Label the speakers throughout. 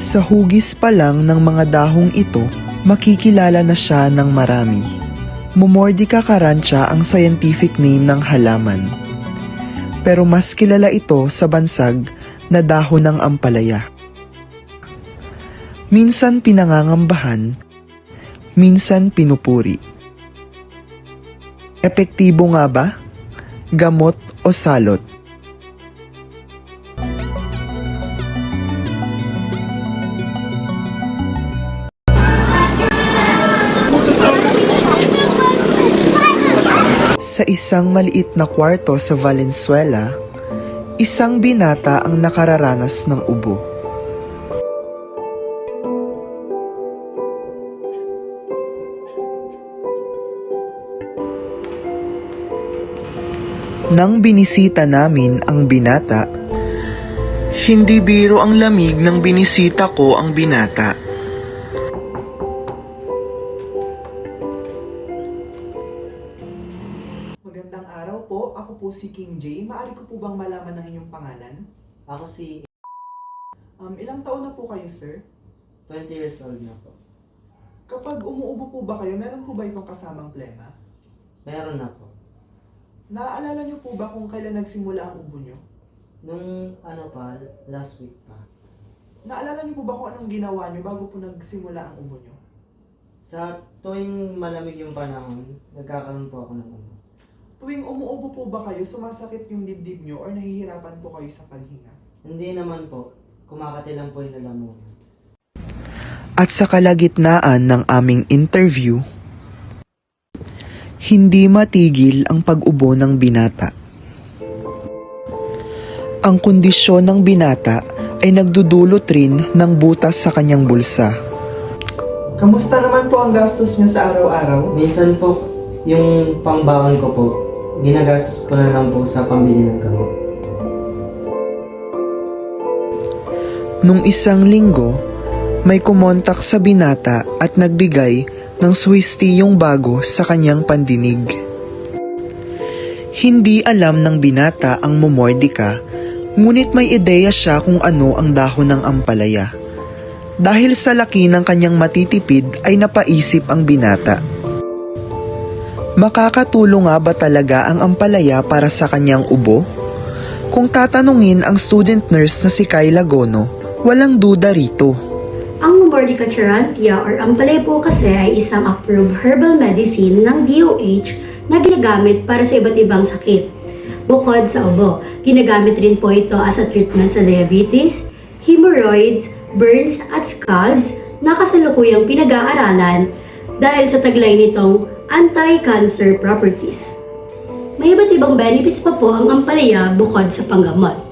Speaker 1: Sa hugis pa lang ng mga dahong ito, makikilala na siya ng marami. Momordica carrantia ang scientific name ng halaman. Pero mas kilala ito sa bansag na dahon ng ampalaya. Minsan pinangangambahan, minsan pinupuri. Epektibo nga ba? Gamot o salot? Sa isang maliit na kwarto sa Valenzuela, isang binata ang nakararanas ng ubo. Nang binisita namin ang binata, hindi biro ang lamig nang binisita ko ang binata.
Speaker 2: Magandang araw po. Ako po si King J. Maaari ko po bang malaman ang inyong pangalan?
Speaker 3: Ako si
Speaker 2: Ilang taon na po kayo, sir?
Speaker 3: 20 years old na po.
Speaker 2: Kapag umuubo po ba kayo, meron po ba itong kasamang plema?
Speaker 3: Meron na po.
Speaker 2: Naaalala niyo po ba kung kailan nagsimula ang ubo niyo?
Speaker 3: Nung last week pa.
Speaker 2: Naalala niyo po ba kung anong ginawa niyo bago po nagsimula ang ubo niyo?
Speaker 3: Sa tuwing malamig yung panahon, nagkakaroon po ako ng ubo.
Speaker 2: Tuwing umuubo po ba kayo, sumasakit yung dibdib niyo or nahihirapan po kayo sa paghinga?
Speaker 3: Hindi naman po. Kumakati lang po yung lalamunan.
Speaker 1: At sa kalagitnaan ng aming interview, hindi matigil ang pag-ubo ng binata. Ang kondisyon ng binata ay nagdudulot rin ng butas sa kanyang bulsa.
Speaker 2: Kamusta naman po ang gastos niyo sa araw-araw?
Speaker 3: Minsan po, yung pangbaon ko po, ginagastos ko na lang po sa pambili ng gamot.
Speaker 1: Nung isang linggo, may kumontak sa binata at nagbigay ng suhestiyong bago sa kanyang pandinig. Hindi alam ng binata ang momordica, ngunit may ideya siya kung ano ang dahon ng ampalaya. Dahil sa laki ng kanyang matitipid ay napaisip ang binata. Makakatulong nga ba talaga ang ampalaya para sa kanyang ubo? Kung tatanungin ang student nurse na si Kyla Gono, walang duda rito.
Speaker 4: Ang Momordica carrantia or ampalaya po kasi ay isang approved herbal medicine ng DOH na ginagamit para sa iba't ibang sakit. Bukod sa ubo, ginagamit rin po ito as a treatment sa diabetes, hemorrhoids, burns at scalds na kasalukuyang pinag-aaralan dahil sa taglay nitong anti-cancer properties. May iba't ibang benefits pa po ang ampalaya bukod sa panggamot.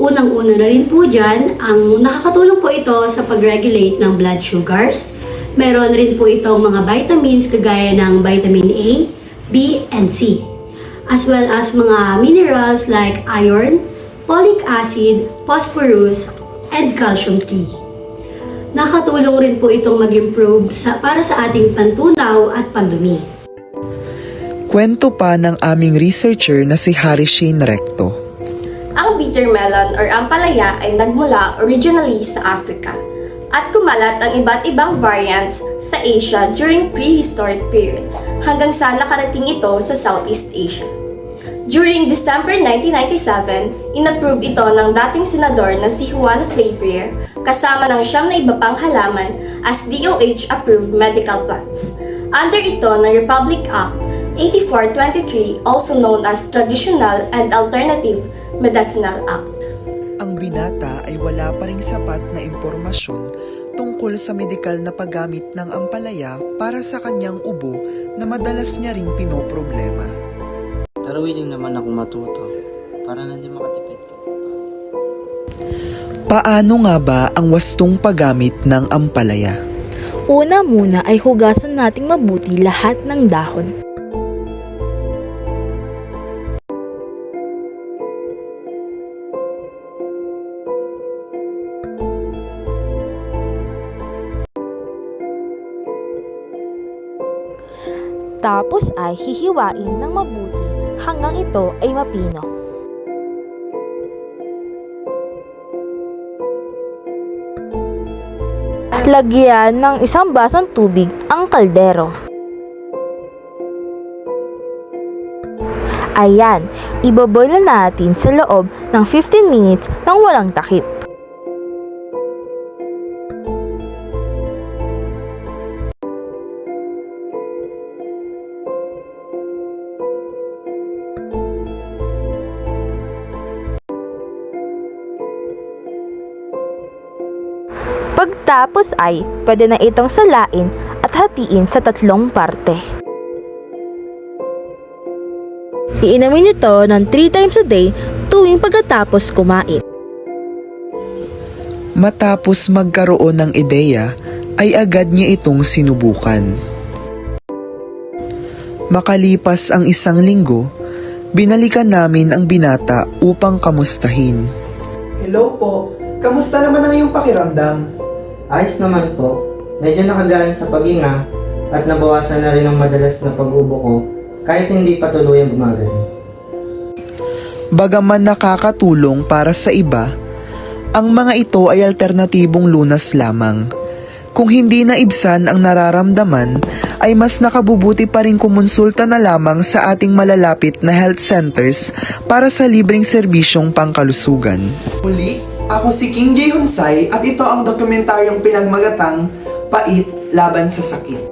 Speaker 4: Unang-una na rin po dyan, ang nakakatulong po ito sa pag-regulate ng blood sugars. Meron rin po itong mga vitamins kagaya ng vitamin A, B, and C. As well as mga minerals like iron, folic acid, phosphorus, and calcium 3. Nakatulong rin po itong mag-improve para sa ating pantunaw at pagdumi.
Speaker 1: Kwento pa ng aming researcher na si Harry Shane Recto.
Speaker 5: Ang bitter melon or ampalaya ay nagmula originally sa Africa at kumalat ang iba't ibang variants sa Asia during prehistoric period hanggang sa nakarating ito sa Southeast Asia. During December 1997, inapprove ito ng dating senador na si Juan Flavrier kasama ng siyam na iba pang halaman as DOH-approved medical plants. Under ito ng Republic Act 8423, also known as Traditional and Alternative Medicinal Act.
Speaker 1: Ang binata ay wala pa ring sapat na impormasyon tungkol sa medikal na paggamit ng ampalaya para sa kanyang ubo na madalas niya ring pinoproblema.
Speaker 3: Pero willing naman ako matuto para na din makatipid ka.
Speaker 1: Paano nga ba ang wastong paggamit ng ampalaya?
Speaker 6: Una muna ay hugasan nating mabuti lahat ng dahon. Tapos ay hihiwain ng mabuti hanggang ito ay mapino. Lagyan ng isang basong tubig ang kaldero. Ayan, iboboil na natin sa loob ng 15 minutes nang walang takip. Pagtapos ay pwede na itong salain at hatiin sa 3 parte. Iinumin ito ng 3 times a day tuwing pagkatapos kumain.
Speaker 1: Matapos magkaroon ng ideya, ay agad niya itong sinubukan. Makalipas ang 1 linggo, binalikan namin ang binata upang kamustahin.
Speaker 2: Hello po, kamusta naman ang iyong pakiramdam?
Speaker 3: Ayos naman po. Medyo nakagaan sa paghinga at nabawasan na rin ang madalas na pag-ubo ko kahit hindi pa tuluyang gumagaling.
Speaker 1: Bagaman nakakatulong para sa iba, ang mga ito ay alternatibong lunas lamang. Kung hindi na ibsan ang nararamdaman, ay mas nakabubuti pa rin kumonsulta na lamang sa ating malalapit na health centers para sa libreng serbisyong pangkalusugan.
Speaker 2: Muli, ako si King J. Hunsay at ito ang dokumentaryong pinagmagatang Pait Laban sa Sakit.